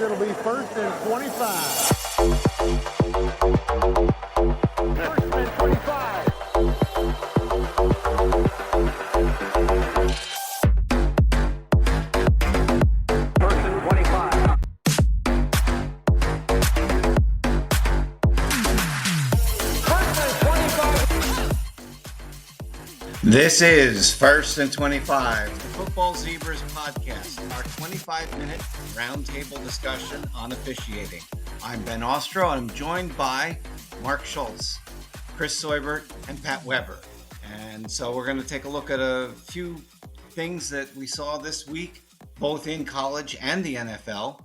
it'll be 1st and 25. 1st and 25. This is 1st and 25, the Football Zebras podcast, our 25-minute roundtable discussion on officiating. I'm Ben Ostro, and I'm joined by Mark Schultz, Chris Soybert, and Pat Weber. And so we're going to take a look at a few things that we saw this week, both in college and the NFL.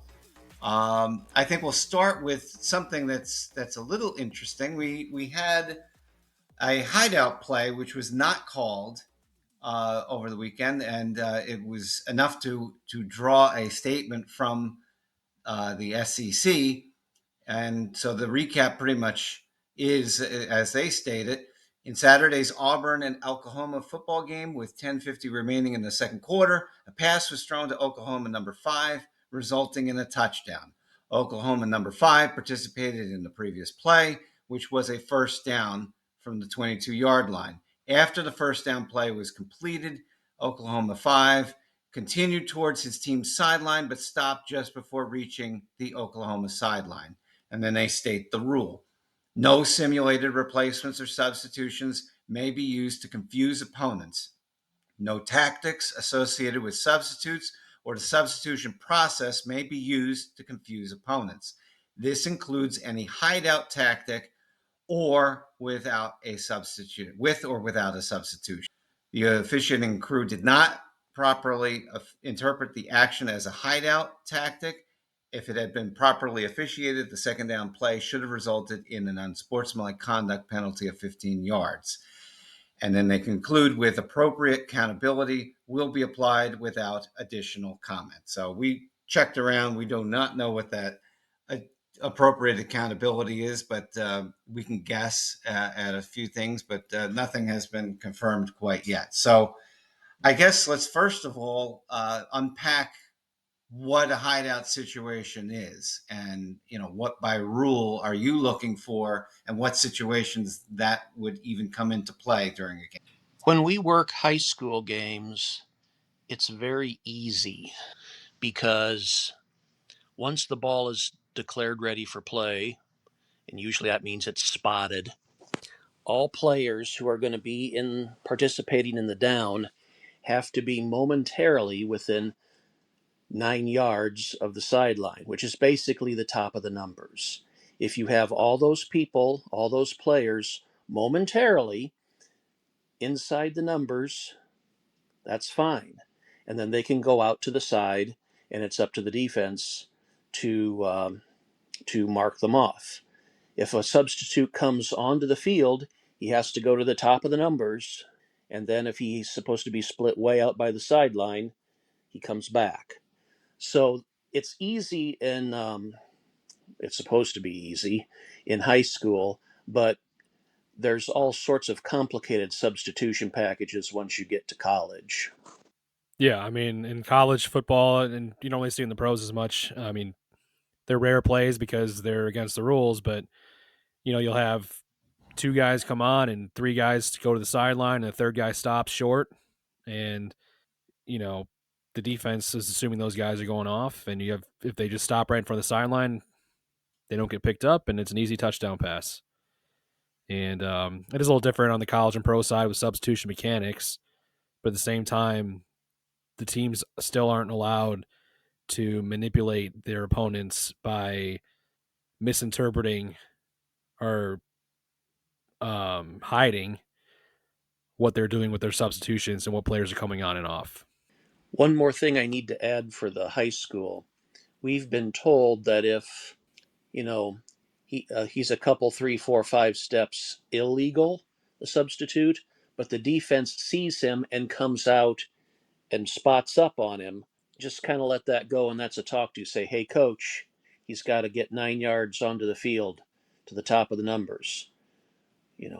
I think we'll start with something that's a little interesting. We had a hideout play, which was not called over the weekend, and it was enough to draw a statement from the SEC. And so the recap pretty much is, as they stated, in Saturday's Auburn and Oklahoma football game with 10:50 remaining in the second quarter, a pass was thrown to Oklahoma number 5, resulting in a touchdown. Oklahoma number 5 participated in the previous play, which was a first down from the 22-yard line. After the first down play was completed, Oklahoma 5 continued towards his team's sideline, but stopped just before reaching the Oklahoma sideline. And then they state the rule. No simulated replacements or substitutions may be used to confuse opponents. No tactics associated with substitutes or the substitution process may be used to confuse opponents. This includes any hideout tactic or without a substitute, with or without a substitution. The officiating crew did not properly interpret the action as a hideout tactic. If it had been properly officiated, the second down play should have resulted in an unsportsmanlike conduct penalty of 15 yards. And then they conclude with appropriate accountability will be applied without additional comment. So we checked around. We do not know what that appropriate accountability is, but we can guess at a few things, but nothing has been confirmed quite yet. So I guess let's first of all unpack what a hideout situation is, and what by rule are you looking for, and what situations that would even come into play during a game. When we work high school games, it's very easy because once the ball is declared ready for play, and usually that means it's spotted, all players who are going to be participating in the down have to be momentarily within 9 yards of the sideline, which is basically the top of the numbers. If you have all those people, all those players momentarily inside the numbers, that's fine. And then they can go out to the side, and it's up to the defense to mark them off. If a substitute comes onto the field, he has to go to the top of the numbers, and then if he's supposed to be split way out by the sideline, he comes back. So it's easy it's supposed to be easy in high school, but there's all sorts of complicated substitution packages once you get to college. Yeah, I mean, in college football, and you don't really see it in the pros as much. I mean, they're rare plays because they're against the rules, but you'll have 2 guys come on and 3 guys go to the sideline, and the third guy stops short, and the defense is assuming those guys are going off, and if they just stop right in front of the sideline, they don't get picked up, and it's an easy touchdown pass. And it is a little different on the college and pro side with substitution mechanics, but at the same time, the teams still aren't allowed to manipulate their opponents by misinterpreting or hiding what they're doing with their substitutions and what players are coming on and off. One more thing I need to add for the high school. We've been told that if, he's a couple, 3, 4, 5 steps illegal, the substitute, but the defense sees him and comes out and spots up on him, just kind of let that go, and that's a talk to. Say, hey, coach, he's got to get 9 yards onto the field to the top of the numbers.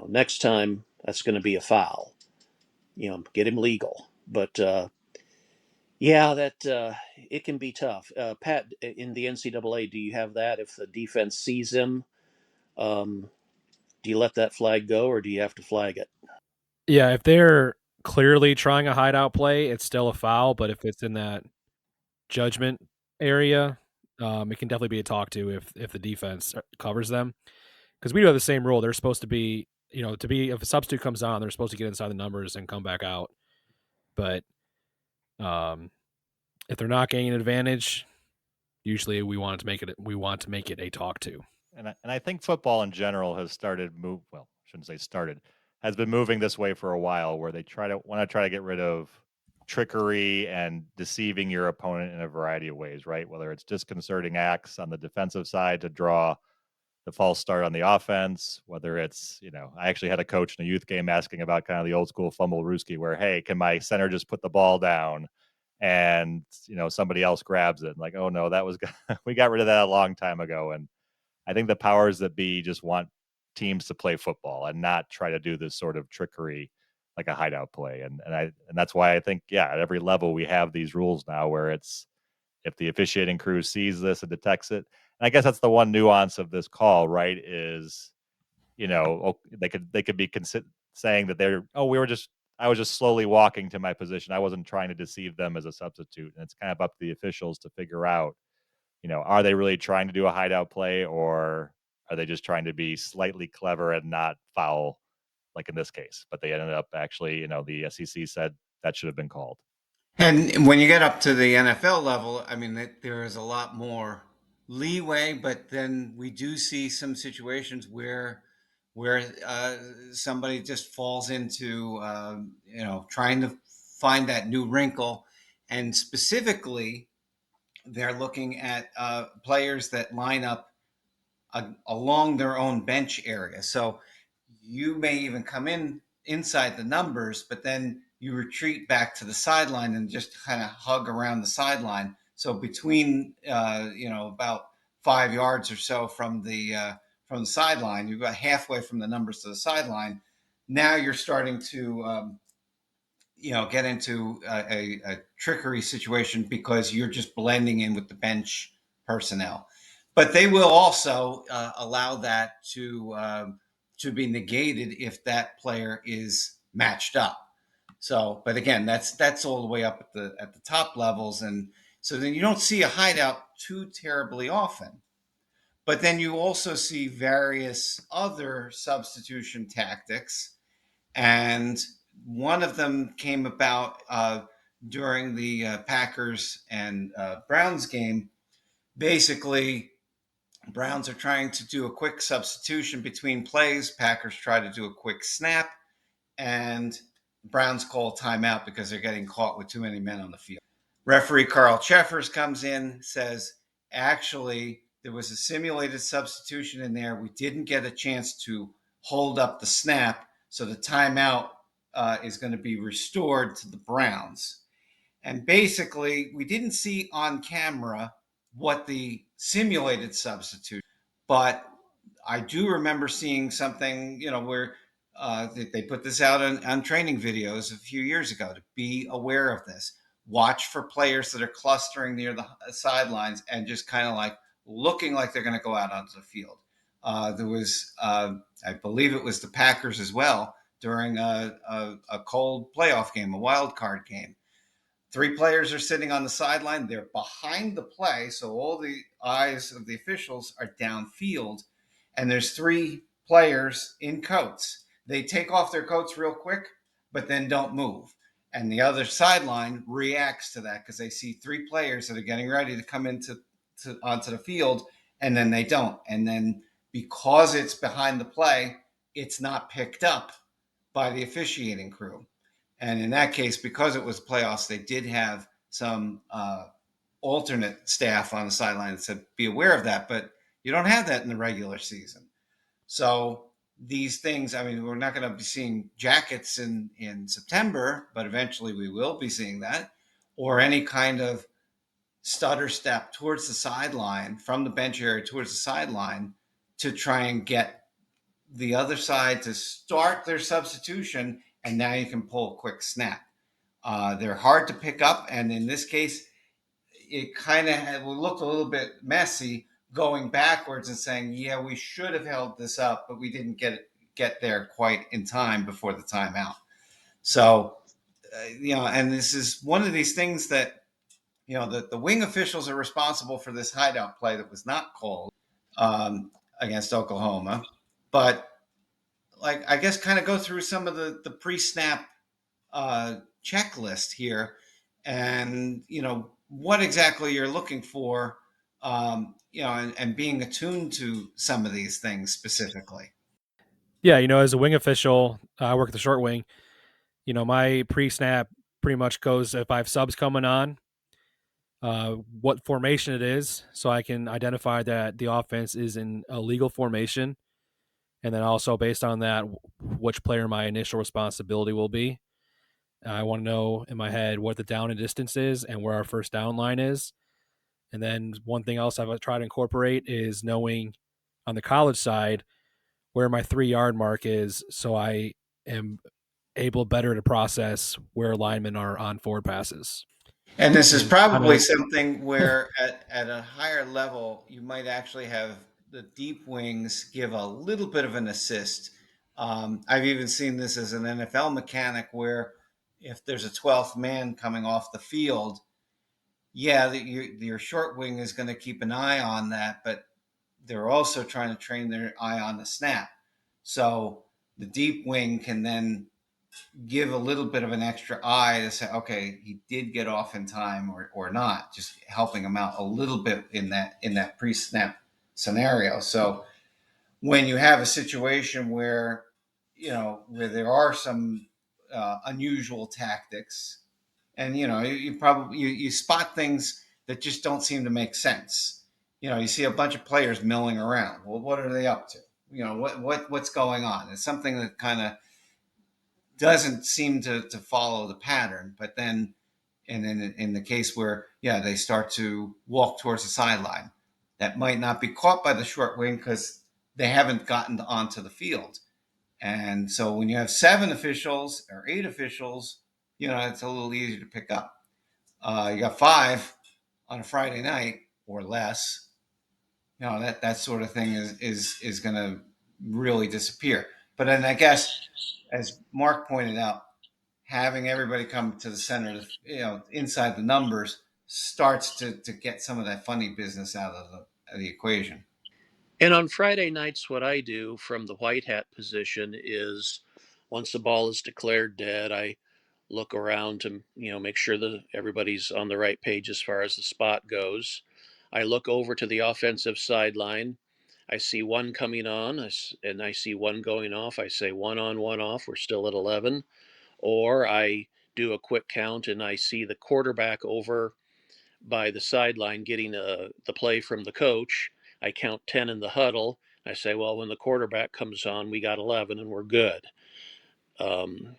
Next time, that's going to be a foul. Get him legal. But Yeah, that it can be tough. Pat, in the NCAA, do you have that? If the defense sees him, um, do you let that flag go, or do you have to flag it? Yeah, if they're clearly trying a hideout play, it's still a foul. But if it's in that judgment area, it can definitely be a talk to if the defense covers them. Because we do have the same rule. They're supposed to be, to be if a substitute comes on, they're supposed to get inside the numbers and come back out. But if they're not gaining an advantage, usually we want to make it a talk to. And I think football in general has started move. Well, shouldn't say started, has been moving this way for a while, where they want to try to get rid of trickery and deceiving your opponent in a variety of ways, right? Whether it's disconcerting acts on the defensive side to draw the false start on the offense, whether it's, I actually had a coach in a youth game asking about kind of the old school fumble rooski where, hey, can my center just put the ball down and, somebody else grabs it? Like, oh no, we got rid of that a long time ago. And I think the powers that be just want teams to play football and not try to do this sort of trickery like a hideout play. And that's why I think, yeah, at every level we have these rules now where it's, if the officiating crew sees this and detects it. And I guess that's the one nuance of this call, right? Is, they could be saying that I was just slowly walking to my position. I wasn't trying to deceive them as a substitute. And it's kind of up to the officials to figure out, are they really trying to do a hideout play, or are they just trying to be slightly clever and not foul, like in this case? But they ended up actually, the SEC said that should have been called. And when you get up to the NFL level, I mean, there is a lot more leeway, but then we do see some situations where somebody just falls into trying to find that new wrinkle, and specifically they're looking at players that line up along their own bench area. So you may even come inside the numbers, but then you retreat back to the sideline and just kind of hug around the sideline. So between about 5 yards or so from the sideline, you're about halfway from the numbers to the sideline. Now you're starting to get into a trickery situation because you're just blending in with the bench personnel. But they will also allow that to be negated if that player is matched up. So, but again, that's all the way up at the top levels, and so then you don't see a hideout too terribly often. But then you also see various other substitution tactics, and one of them came about during the Packers and Browns game. Basically, Browns are trying to do a quick substitution between plays. Packers try to do a quick snap, and Browns call timeout because they're getting caught with too many men on the field. Referee Carl Cheffers comes in, says, actually, there was a simulated substitution in there. We didn't get a chance to hold up the snap, so the timeout is going to be restored to the Browns. And basically, we didn't see on camera what the simulated substitute, but I do remember seeing something, where they put this out on training videos a few years ago to be aware of this. Watch for players that are clustering near the sidelines and just kind of like looking like they're going to go out onto the field. There was, I believe it was the Packers as well during a cold playoff game, a wild card game. 3 players are sitting on the sideline. They're behind the play, so all the eyes of the officials are downfield. And there's 3 players in coats. They take off their coats real quick, but then don't move. And the other sideline reacts to that because they see 3 players that are getting ready to come onto the field, and then they don't. And then because it's behind the play, it's not picked up by the officiating crew. And in that case, because it was playoffs, they did have some alternate staff on the sideline that said, be aware of that. But you don't have that in the regular season. So these things, I mean, we're not going to be seeing jackets in September, but eventually we will be seeing that, or any kind of stutter step towards the sideline, from the bench area towards the sideline, to try and get the other side to start their substitution, and now you can pull a quick snap. They're hard to pick up, and in this case, it kind of looked a little bit messy going backwards and saying, "Yeah, we should have held this up, but we didn't get there quite in time before the timeout." So, and this is one of these things that the wing officials are responsible for this hideout play that was not called against Oklahoma, but like I guess kind of go through some of the pre-snap checklist here, and what exactly you're looking for, and being attuned to some of these things specifically. Yeah, as a wing official, I work the short wing. My pre-snap pretty much goes if I have subs coming on, what formation it is, so I can identify that the offense is in a legal formation, and then also based on that, which player my initial responsibility will be. I want to know in my head what the down and distance is and where our first down line is. And then one thing else I've tried to incorporate is knowing on the college side where my 3 yard mark is, so I am able better to process where linemen are on forward passes. And this is And kind probably of, something where at a higher level, you might actually have the deep wings give a little bit of an assist. I've even seen this as an NFL mechanic where if there's a 12th man coming off the field, yeah, your short wing is going to keep an eye on that, but they're also trying to train their eye on the snap. So the deep wing can then give a little bit of an extra eye to say, okay, he did get off in time or not, just helping him out a little bit in that pre-snap scenario. So when you have a situation where where there are some unusual tactics, and you probably you spot things that just don't seem to make sense. You see a bunch of players milling around. Well, what are they up to? What's going on? It's something that kind of doesn't seem to follow the pattern. But then, and then in the case where they start to walk towards the sideline, that might not be caught by the short wing because they haven't gotten onto the field. And so when you have 7 officials or 8 officials, it's a little easier to pick up. You got 5 on a Friday night or less. That sort of thing is going to really disappear. But then I guess, as Mark pointed out, having everybody come to the center, inside the numbers, starts to get some of that funny business out of the equation. And on Friday nights, what I do from the white hat position is once the ball is declared dead, I look around to make sure that everybody's on the right page as far as the spot goes. I look over to the offensive sideline. I see one coming on, and I see one going off. I say one on, one off. We're still at 11. Or I do a quick count and I see the quarterback over by the sideline getting the play from the coach. I count 10 in the huddle. I say, well, when the quarterback comes on, we got 11 and we're good. Um,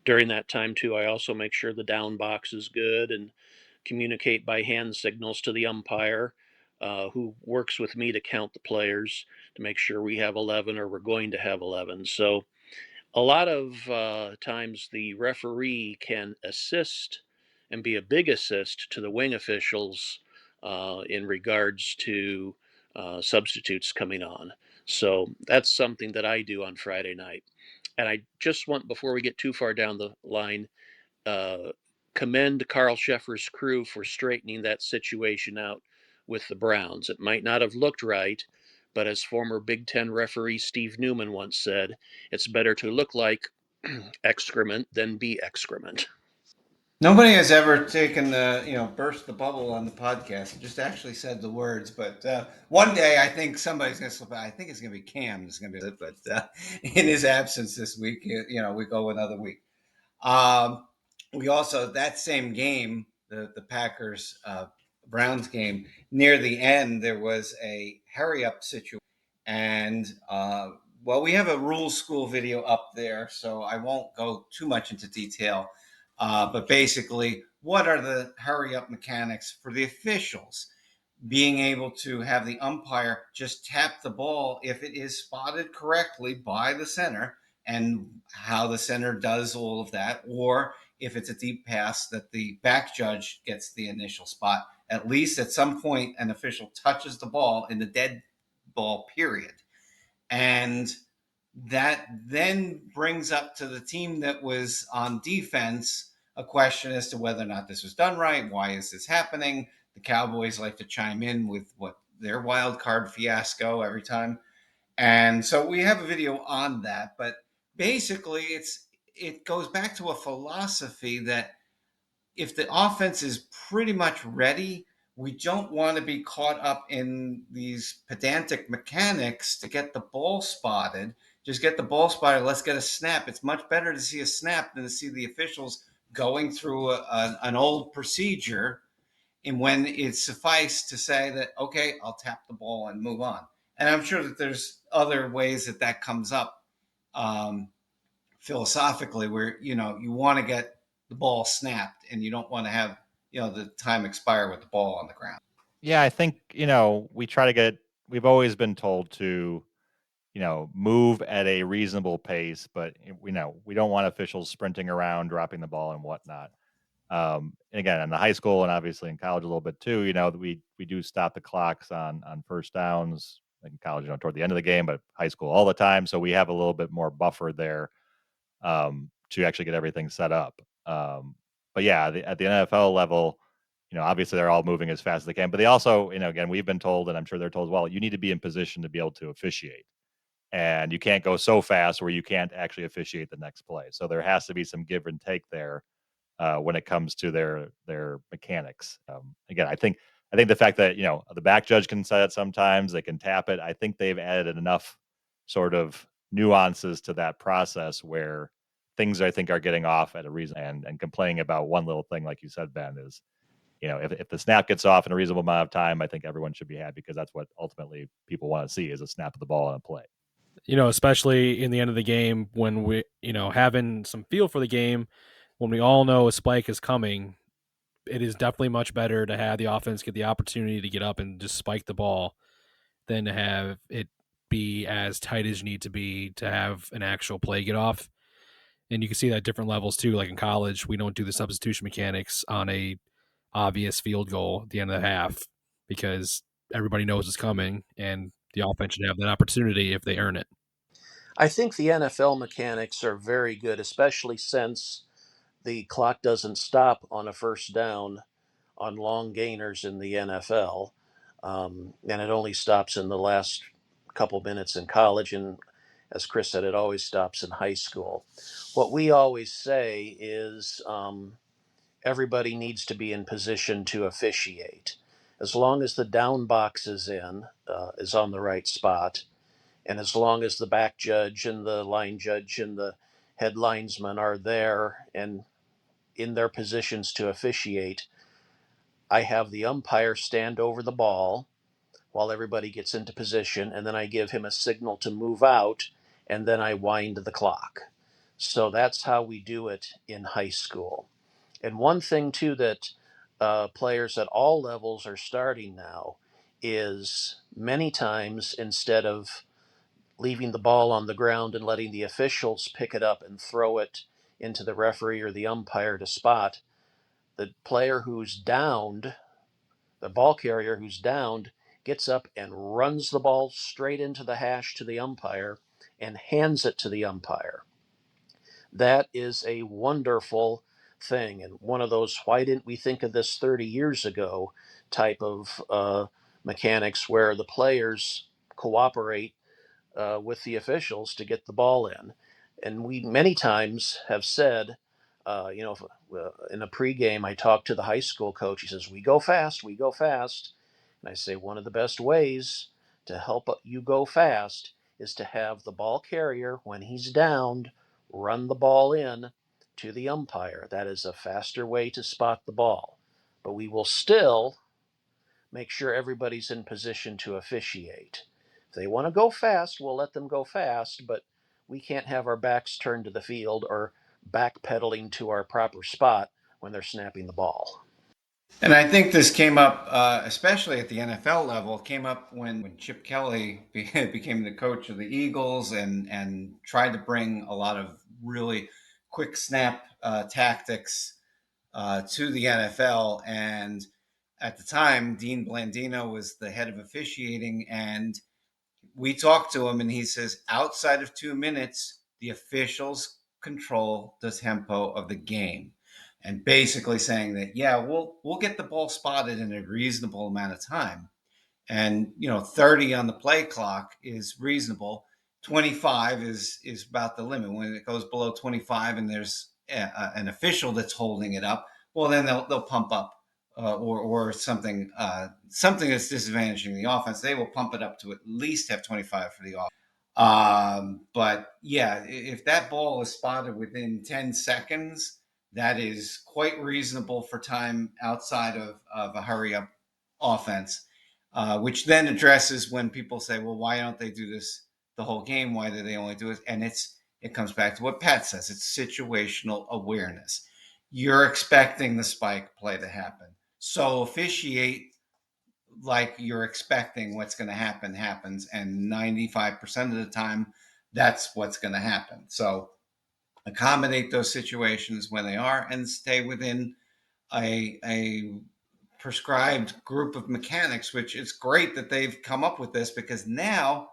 During that time, too, I also make sure the down box is good and communicate by hand signals to the umpire, who works with me to count the players to make sure we have 11 or we're going to have 11. So a lot of times the referee can assist and be a big assist to the wing officials in regards to substitutes coming on. So that's something that I do on Friday night. And I just want, before we get too far down the line, uh, commend Carl Sheffer's crew for straightening that situation out with the Browns. It might not have looked right, but as former Big Ten referee Steve Newman once said, it's better to look like excrement than be excrement. Nobody has ever taken the burst the bubble on the podcast. Just actually said the words, but one day I think somebody's going to slip out. I think it's going to be Cam. It's going to be it, but in his absence this week, we go another week. We also, that same game, the Packers Browns game, near the end there was a hurry up situation, and well, we have a rules school video up there, so I won't go too much into detail. But basically, what are the hurry up mechanics for the officials? Being able to have the umpire just tap the ball if it is spotted correctly by the center, and how the center does all of that, or if it's a deep pass, that the back judge gets the initial spot. At least at some point, an official touches the ball in the dead ball period. And that then brings up to the team that was on defense a question as to whether or not this was done right. Why is this happening? The Cowboys like to chime in with what their wild card fiasco every time. And so we have a video on that. But basically, it goes back to a philosophy that if the offense is pretty much ready, we don't want to be caught up in these pedantic mechanics to get the ball spotted. Just get the ball spotted. Let's get a snap. It's much better to see a snap than to see the officials going through an old procedure. And when it's suffice to say that, okay, I'll tap the ball and move on. And I'm sure that there's other ways that that comes up philosophically, where you want to get the ball snapped and you don't want to have the time expire with the ball on the ground. Yeah, I think we've always been told to move at a reasonable pace, but we don't want officials sprinting around, dropping the ball and whatnot. And again, in the high school and obviously in college a little bit too, we do stop the clocks on first downs. Like in college, toward the end of the game, but high school all the time. So we have a little bit more buffer there to actually get everything set up. But yeah, at the NFL level, obviously they're all moving as fast as they can, but they also, again, we've been told, and I'm sure they're told as well, you need to be in position to be able to officiate. And you can't go so fast where you can't actually officiate the next play. So there has to be some give and take there when it comes to their mechanics. Again, I think the fact that the back judge can set it sometimes, they can tap it. I think they've added enough sort of nuances to that process where things I think are getting off at a reason. And complaining about one little thing, like you said, Ben, is if the snap gets off in a reasonable amount of time, I think everyone should be happy because that's what ultimately people want to see is a snap of the ball on a play. Especially in the end of the game when we, having some feel for the game, when we all know a spike is coming, it is definitely much better to have the offense get the opportunity to get up and just spike the ball than to have it be as tight as you need to be to have an actual play get off. And you can see that at different levels too. Like in college, we don't do the substitution mechanics on a obvious field goal at the end of the half because everybody knows it's coming and the offense should have that opportunity if they earn it. I think the NFL mechanics are very good, especially since the clock doesn't stop on a first down on long gainers in the NFL. And it only stops in the last couple minutes in college. And as Chris said, it always stops in high school. What we always say is everybody needs to be in position to officiate. As long as the down box is on the right spot, and as long as the back judge and the line judge and the head linesman are there and in their positions to officiate, I have the umpire stand over the ball while everybody gets into position, and then I give him a signal to move out, and then I wind the clock. So that's how we do it in high school. And one thing, too, that players at all levels are starting now is many times instead of leaving the ball on the ground and letting the officials pick it up and throw it into the referee or the umpire to spot, the player who's downed, the ball carrier who's downed, gets up and runs the ball straight into the hash to the umpire and hands it to the umpire. That is a wonderful thing, and one of those why didn't we think of this 30 years ago type of mechanics where the players cooperate with the officials to get the ball in. And we many times have said, in a pregame, I talked to the high school coach. He says, we go fast, we go fast. And I say, one of the best ways to help you go fast is to have the ball carrier, when he's downed, run the ball in to the umpire. That is a faster way to spot the ball. But we will still make sure everybody's in position to officiate. If they want to go fast, we'll let them go fast, but we can't have our backs turned to the field or backpedaling to our proper spot when they're snapping the ball. And I think this came up, especially at the NFL level, came up when Chip Kelly became the coach of the Eagles and tried to bring a lot of really quick snap tactics to the NFL. And at the time, Dean Blandino was the head of officiating, and we talked to him, and he says, outside of 2 minutes, the officials control the tempo of the game, and basically saying that, yeah, we'll get the ball spotted in a reasonable amount of time, and 30 on the play clock is reasonable. 25 is about the limit. When it goes below 25 and there's an official that's holding it up, well, then they'll pump up or something that's disadvantaging the offense. They will pump it up to at least have 25 for the offense. But yeah, if that ball is spotted within 10 seconds, that is quite reasonable for time outside of a hurry up offense. Which then addresses when people say, well, why don't they do this the whole game? Why do they only do it? And it comes back to what Pat says. It's situational awareness. You're expecting the spike play to happen. So officiate like you're expecting what's going to happen happens. And 95% of the time, that's what's going to happen. So accommodate those situations when they are and stay within a prescribed group of mechanics, which is great that they've come up with this, because now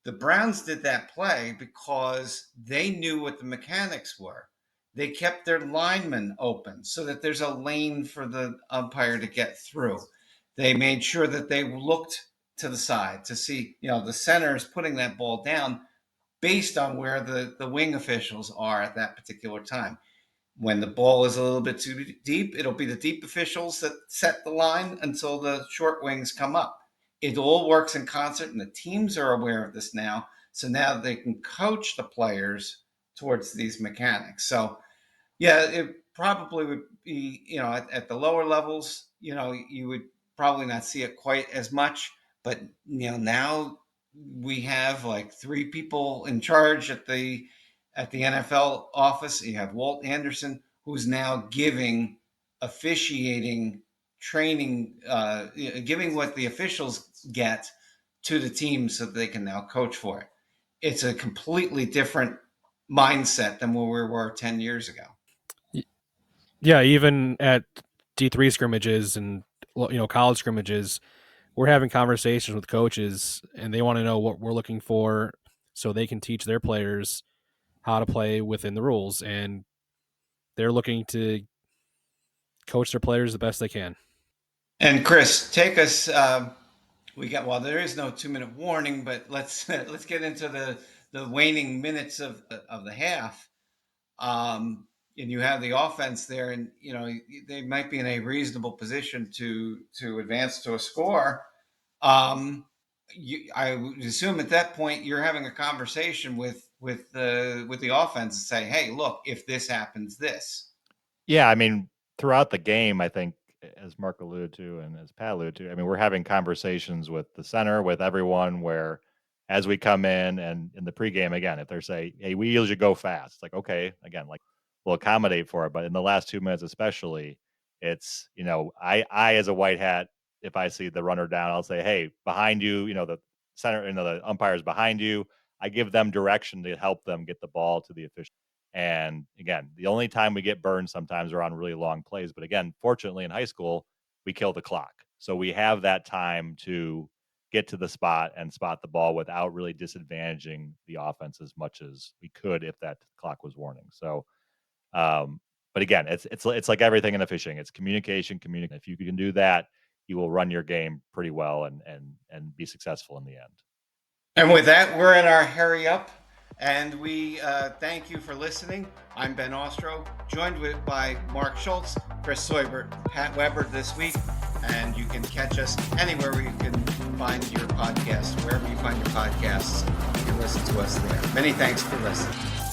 the Browns did that play because they knew what the mechanics were. They kept their linemen open so that there's a lane for the umpire to get through. They made sure that they looked to the side to see, the center is putting that ball down based on where the wing officials are at that particular time. When the ball is a little bit too deep, it'll be the deep officials that set the line until the short wings come up. It all works in concert, and the teams are aware of this now. So now they can coach the players towards these mechanics. So, yeah, it probably would be, at the lower levels, you would probably not see it quite as much. But, now we have like 3 people in charge at the NFL office. You have Walt Anderson, who's now giving officiating training, giving what the officials get to the team so that they can now coach for it. It's a completely different mindset than where we were 10 years ago. Yeah, even at D3 scrimmages and college scrimmages, we're having conversations with coaches, and they want to know what we're looking for so they can teach their players how to play within the rules, and they're looking to coach their players the best they can. And Chris, take us. There is no 2-minute warning, but let's get into the waning minutes of the half. And you have the offense there, and they might be in a reasonable position to advance to a score. I would assume at that point you're having a conversation with the offense and say, hey, look, if this happens, this. Yeah, I mean, throughout the game, I think, as Mark alluded to and as Pat alluded to, I mean, we're having conversations with the center, with everyone, where as we come in and in the pregame, again, if they're saying, hey, we usually go fast, like, okay, again, like, we'll accommodate for it. But in the last 2 minutes, especially, it's, I as a white hat, if I see the runner down, I'll say, hey, behind you, the center, the umpire's behind you. I give them direction to help them get the ball to the official. And again, the only time we get burned sometimes are on really long plays. But again, fortunately in high school, we kill the clock. So we have that time to get to the spot and spot the ball without really disadvantaging the offense as much as we could if that clock was warning. So, but again, it's like everything in the fishing. It's communication. If you can do that, you will run your game pretty well and be successful in the end. And with that, we're in our hurry up. And we thank you for listening. I'm Ben Ostro, joined by Mark Schultz, Chris Soybert, Pat Weber this week. And you can catch us anywhere where you can find your podcasts. Wherever you find your podcasts, you can listen to us there. Many thanks for listening.